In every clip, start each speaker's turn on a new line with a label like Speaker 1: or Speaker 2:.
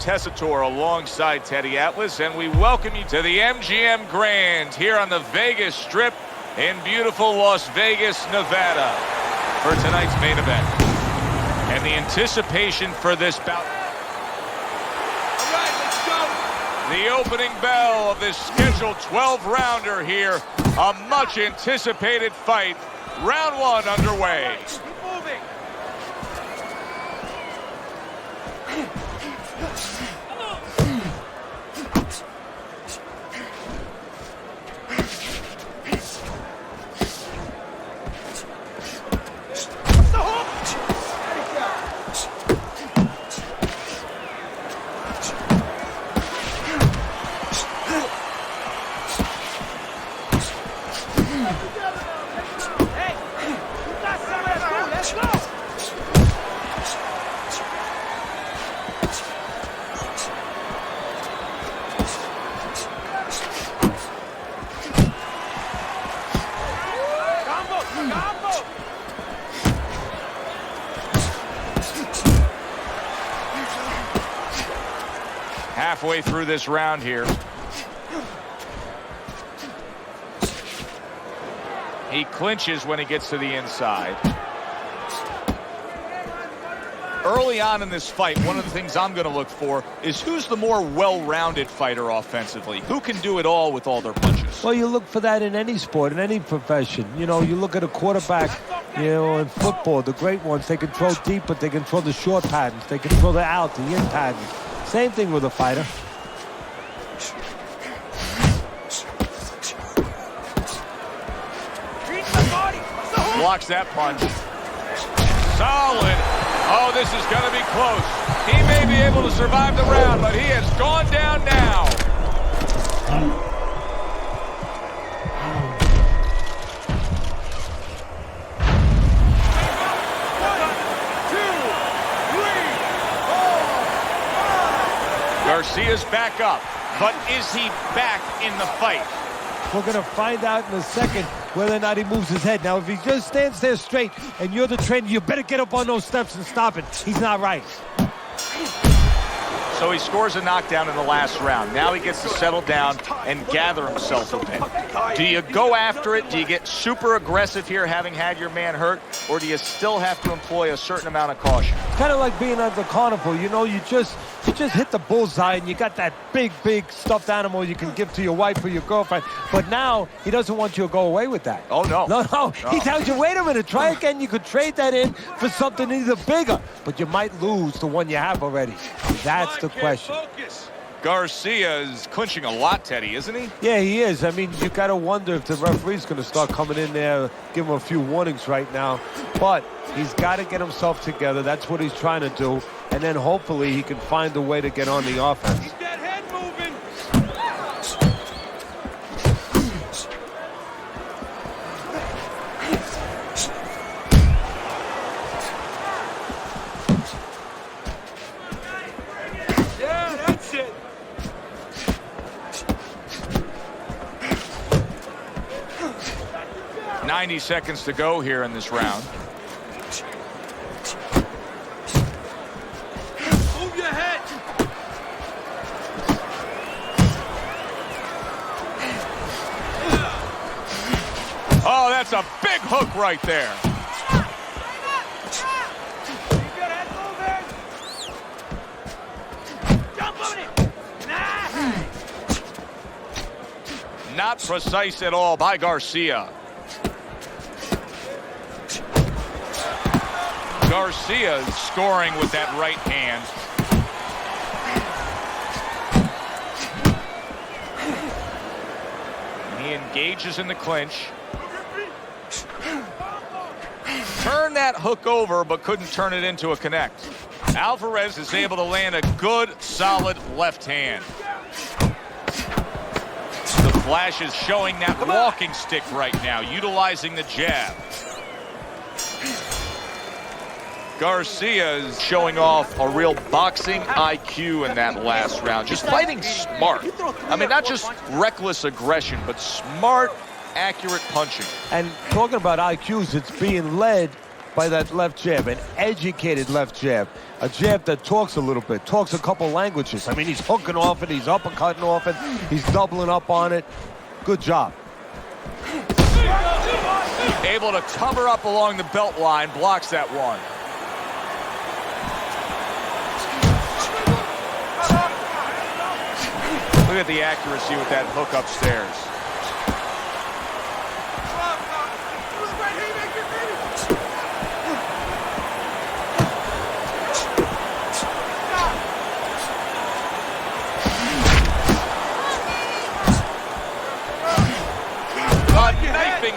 Speaker 1: Tessitore alongside Teddy Atlas, and we welcome you to the MGM Grand here on the Vegas Strip in beautiful Las Vegas, Nevada, for tonight's main event. And the anticipation for this bout.
Speaker 2: All right, let's go.
Speaker 1: The opening bell of this scheduled 12-rounder here. A much-anticipated fight. Round one underway.
Speaker 2: Keep moving.
Speaker 1: Halfway through this round here. He clinches when he gets to the inside. Early on in this fight, one of the things I'm going to look for is who's the more well-rounded fighter offensively. Who can do it all with all their punches?
Speaker 3: Well, you look for that in any sport, in any profession. You know, you look at a quarterback, you know, in football, the great ones, they can throw deep, but they can throw the short patterns. They can throw the out, the in patterns. Same thing with a fighter.
Speaker 1: Blocks that punch. Solid. Oh, this is going to be close. He may be able to survive the round, but he has gone down now. Garcia's back up, but is he back in the fight?
Speaker 3: We're going to find out in a second whether or not he moves his head. Now, if he just stands there straight and you're the trainer, you better get up on those steps and stop it. He's not right.
Speaker 1: So he scores a knockdown in the last round. Now he gets to settle down and gather himself a bit. Do you go after it? Do you get super aggressive here, having had your man hurt? Or do you still have to employ a certain amount of caution?
Speaker 3: Kind of like being at the carnival. You know, you just hit the bullseye and you got that big stuffed animal you can give to your wife or your girlfriend. But now he doesn't want you to go away with that.
Speaker 1: Oh, no.
Speaker 3: No. He tells you, wait a minute, try again. You could trade that in for something either bigger, but you might lose the one you have already. That's the question.
Speaker 1: Garcia is clinching a lot, Teddy, isn't he?
Speaker 3: Yeah, he is. I mean, you got to wonder if the referee's going to start coming in there, give him a few warnings right now. But he's got to get himself together. That's what he's trying to do. And then hopefully he can find a way to get on the offense.
Speaker 2: Keep that head moving.
Speaker 1: 90 seconds to go here in this round.
Speaker 2: Move your head.
Speaker 1: Oh, that's a big hook right there.
Speaker 2: Keep your head moving. Jump on it.
Speaker 1: Not precise at all by Garcia. Garcia scoring with that right hand. He engages in the clinch. Turned that hook over, but couldn't turn it into a connect. Alvarez is able to land a good, solid left hand. The flash is showing that walking stick right now, utilizing the jab. Garcia is showing off a real boxing IQ in that last round. Just fighting smart. I mean, not just reckless aggression, but smart, accurate punching.
Speaker 3: And talking about IQs, it's being led by that left jab, an educated left jab. A jab that talks a little bit, talks a couple languages. I mean, he's hooking off it, he's uppercutting off it, he's doubling up on it. Good job.
Speaker 1: Able to cover up along the belt line, blocks that one. Look at the accuracy with that hook upstairs.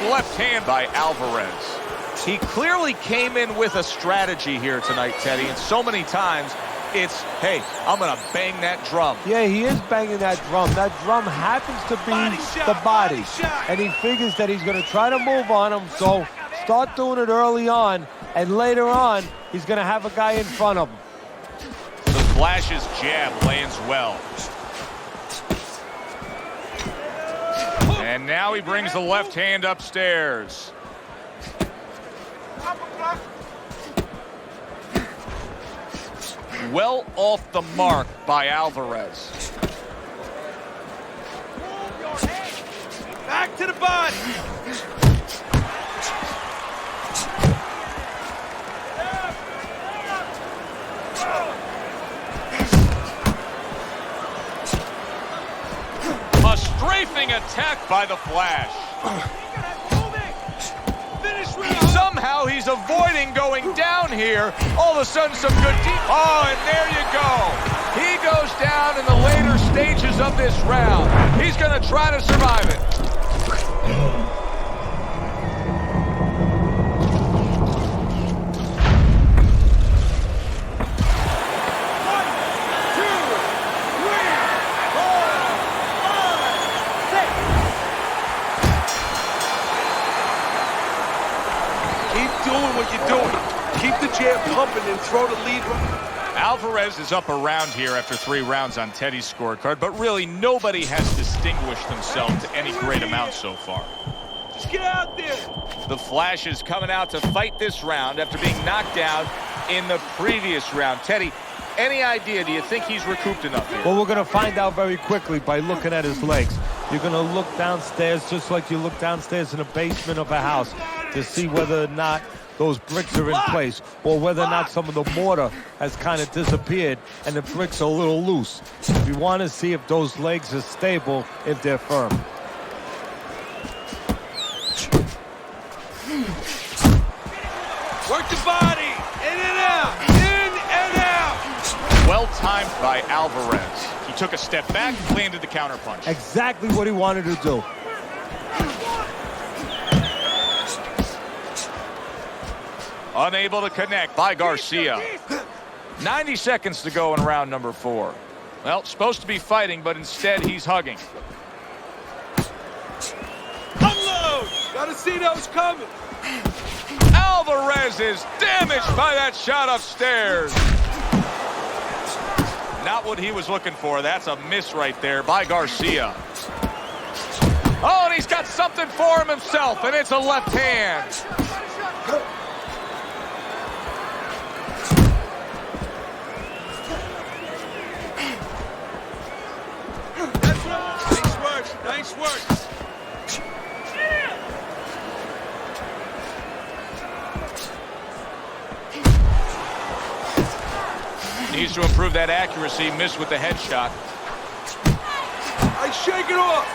Speaker 1: Left hand by Alvarez. He clearly came in with a strategy here tonight, Teddy, and so many times it's, hey, I'm going to bang that drum.
Speaker 3: Yeah, he is banging that drum. That drum happens to be the body. And he figures that he's going to try to move on him, so start doing it early on, and later on, he's going to have a guy in front of him.
Speaker 1: The Flash's jab lands well. And now he brings the left hand upstairs. Well off the mark by Alvarez.
Speaker 2: Back to the body.
Speaker 1: A strafing attack by the Flash. Somehow he's avoiding going down here. All of a sudden some good deep. Oh, and there you go. He goes down in the later stages of this round. He's going to try to survive it.
Speaker 2: Keep the jab pumping and throw the lead.
Speaker 1: Alvarez is up around here after 3 rounds on Teddy's scorecard, but really nobody has distinguished themselves to any great amount so far.
Speaker 2: Just get out there.
Speaker 1: The Flash is coming out to fight this round after being knocked down in the previous round. Teddy, any idea? Do you think he's recouped enough here?
Speaker 3: Well, we're going to find out very quickly by looking at his legs. You're going to look downstairs just like you look downstairs in the basement of a house to see whether or not those bricks are in place, or whether or not some of the mortar has kind of disappeared and the bricks are a little loose. You want to see if those legs are stable, if they're firm.
Speaker 2: Work the body. In and out. In and out.
Speaker 1: Well timed by Alvarez. He took a step back, landed the counterpunch.
Speaker 3: Exactly what he wanted to do.
Speaker 1: Unable to connect by Garcia. 90 seconds to go in round number 4. Well, supposed to be fighting, but instead he's hugging.
Speaker 2: Unload. Gotta see those coming.
Speaker 1: Alvarez is damaged by that shot upstairs. Not what he was looking for. That's a miss right there by Garcia. Oh, and he's got something for him himself, and it's a left hand.
Speaker 2: Nice work.
Speaker 1: Needs to improve that accuracy. Missed with the headshot.
Speaker 2: I shake it off.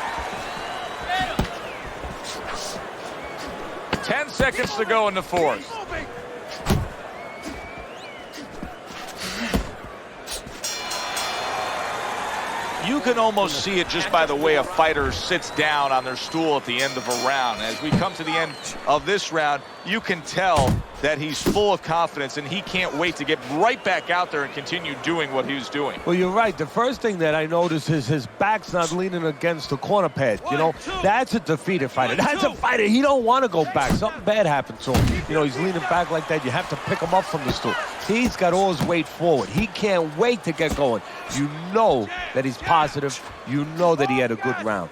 Speaker 1: 10 seconds to go in the 4th. You can almost see it just by the way a fighter sits down on their stool at the end of a round. As we come to the end of this round, you can tell that he's full of confidence and he can't wait to get right back out there and continue doing what he was doing.
Speaker 3: Well, you're right. The first thing that I notice is his back's not leaning against the corner pad. You know, that's a defeated fighter. That's a fighter. He don't want to go back. Something bad happened to him. You know, he's leaning back like that. You have to pick him up from the stool. He's got all his weight forward. He can't wait to get going. You know that he's positive. You know that he had a good round.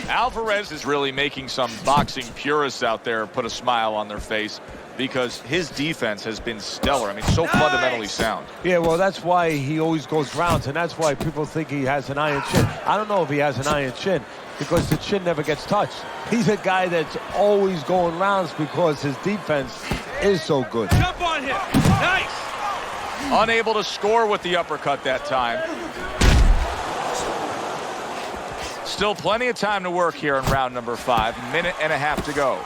Speaker 1: Alvarez is really making some boxing purists out there put a smile on their face. because his defense has been stellar. I mean, so fundamentally sound.
Speaker 3: Yeah, well, that's why he always goes rounds, and that's why people think he has an iron chin. I don't know if he has an iron chin because the chin never gets touched. He's a guy that's always going rounds because his defense is so good.
Speaker 2: Jump on him. Nice.
Speaker 1: Unable to score with the uppercut that time. Still plenty of time to work here in round number 5. Minute and a half to go.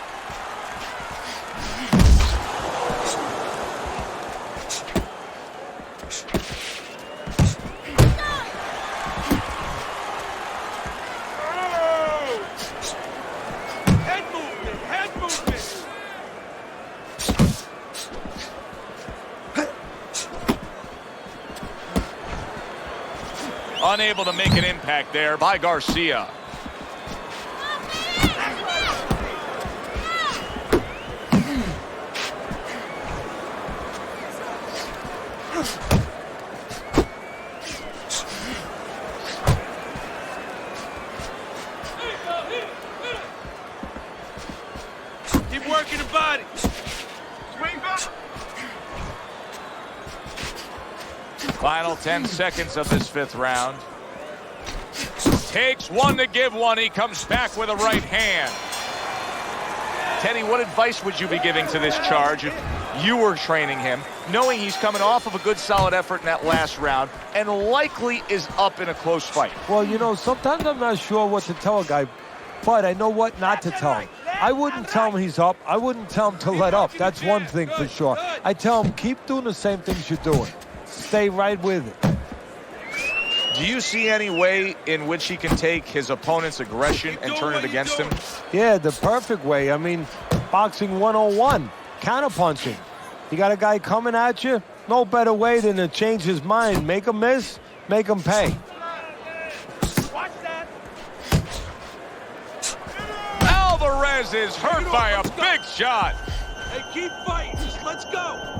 Speaker 1: Unable to make an impact there by Garcia.
Speaker 2: Keep working the body. Swing back.
Speaker 1: Final 10 seconds of this 5th round. Takes one to give one. He comes back with a right hand. Teddy, what advice would you be giving to this charge if you were training him, knowing he's coming off of a good solid effort in that last round and likely is up in a close fight?
Speaker 3: Well, you know, sometimes I'm not sure what to tell a guy, but I know what not to tell him. I wouldn't tell him he's up. I wouldn't tell him to let up. That's one thing for sure. I tell him, keep doing the same things you're doing. Stay right with it.
Speaker 1: Do you see any way in which he can take his opponent's aggression and turn it against him?
Speaker 3: Yeah, the perfect way. I mean, boxing 101, counterpunching. You got a guy coming at you, no better way than to change his mind. Make him miss, make him pay.
Speaker 2: Watch that.
Speaker 1: Alvarez is hurt by a big shot.
Speaker 2: Hey, keep fighting. Just let's go.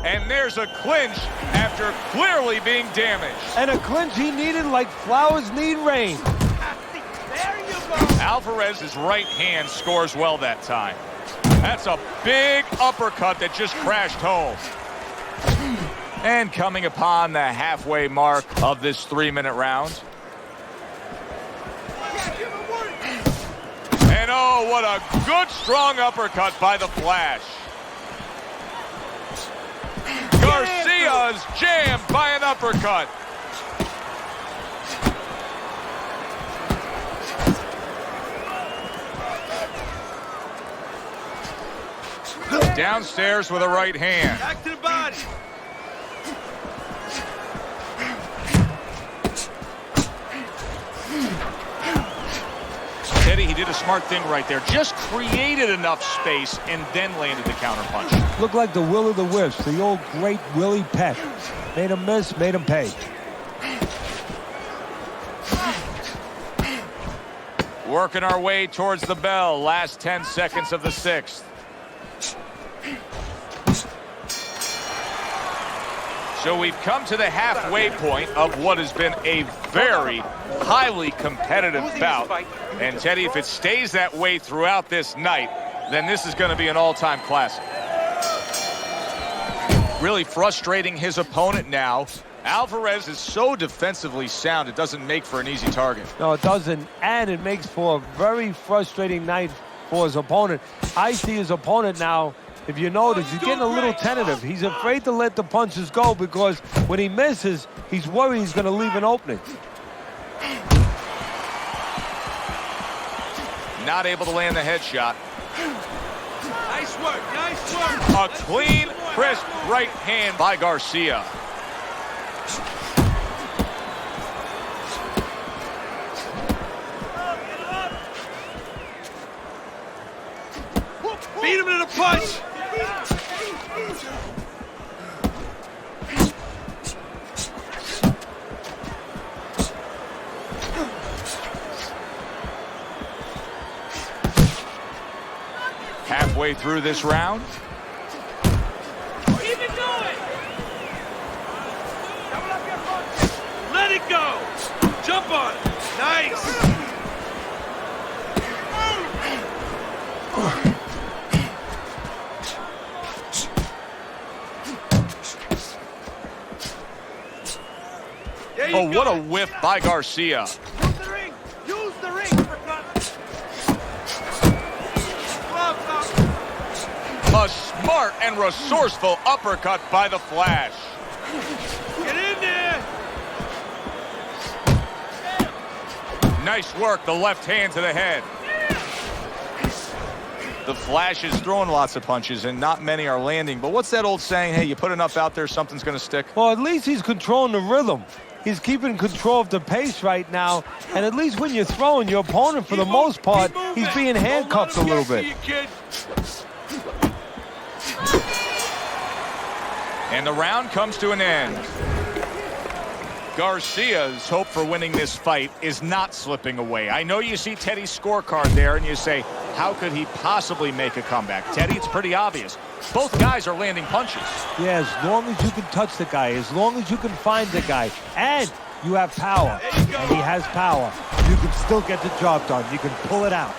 Speaker 1: And there's a clinch after clearly being damaged.
Speaker 3: And a clinch he needed like flowers need rain.
Speaker 2: There you go.
Speaker 1: Alvarez's right hand scores well that time. That's a big uppercut that just crashed home. And coming upon the halfway mark of this 3-minute round. And oh, what a good strong uppercut by the Flash. Garcia's jammed by an uppercut. Downstairs with a right hand.
Speaker 2: Back to the body.
Speaker 1: Teddy, he did a smart thing right there. Just created enough space and then landed the counterpunch.
Speaker 3: Looked like the will of the wisps, the old great Willie Peck. Made him miss, made him pay.
Speaker 1: Working our way towards the bell. Last 10 seconds of the 6th. So we've come to the halfway point of what has been a very highly competitive bout. And Teddy, if it stays that way throughout this night, then this is going to be an all-time classic. Really frustrating his opponent now. Alvarez is so defensively sound, it doesn't make for an easy target.
Speaker 3: No, it doesn't, and it makes for a very frustrating night for his opponent. I see his opponent now, if you notice, he's getting a little tentative. He's afraid to let the punches go because when he misses, he's worried he's going to leave an opening.
Speaker 1: Not able to land the headshot.
Speaker 2: Nice work, nice work.
Speaker 1: A clean, crisp right hand by Garcia.
Speaker 2: Beat him to the punch.
Speaker 1: Halfway through this round.
Speaker 2: Keep it going. Let it go. Jump on it. Nice. There you
Speaker 1: Oh,
Speaker 2: go.
Speaker 1: what a whiff by Garcia.
Speaker 2: Use the ring. Use the ring.
Speaker 1: A smart and resourceful uppercut by the Flash.
Speaker 2: Get in there.
Speaker 1: Nice work, the left hand to the head. The Flash is throwing lots of punches, and not many are landing. But what's that old saying? Hey, you put enough out there, something's going to stick.
Speaker 3: Well, at least he's controlling the rhythm. He's keeping control of the pace right now. And at least when you're throwing, your opponent, for the most part, he's being handcuffed a little bit.
Speaker 1: And the round comes to an end. Garcia's hope for winning this fight is not slipping away. I know you see Teddy's scorecard there and you say, how could he possibly make a comeback? Teddy, it's pretty obvious. Both guys are landing punches.
Speaker 3: Yeah, as long as you can touch the guy, as long as you can find the guy, and you have power, and he has power, you can still get the job done. You can pull it out.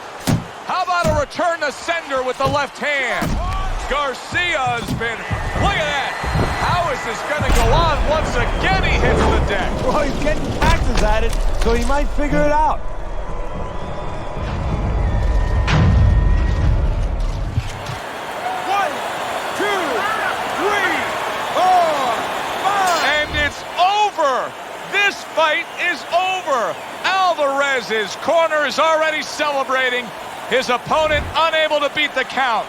Speaker 1: How about a return to sender with the left hand? Garcia's been, look at that. How is this going to go on? Once again, he hits the deck.
Speaker 3: Well, he's getting practice at it, so he might figure it out.
Speaker 2: One, two, three, four, five.
Speaker 1: And it's over. This fight is over. Alvarez's corner is already celebrating. His opponent unable to beat the count.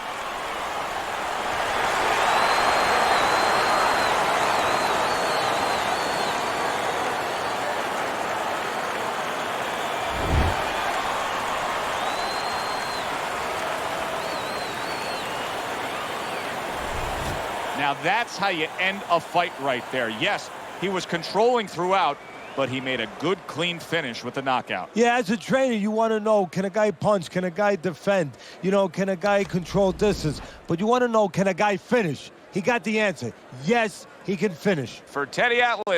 Speaker 1: Now that's how you end a fight right there. Yes, he was controlling throughout, but he made a good, clean finish with the knockout.
Speaker 3: Yeah, as a trainer, you want to know, can a guy punch? Can a guy defend? You know, can a guy control distance? But you want to know, can a guy finish? He got the answer. Yes, he can finish.
Speaker 1: For Teddy Atlas.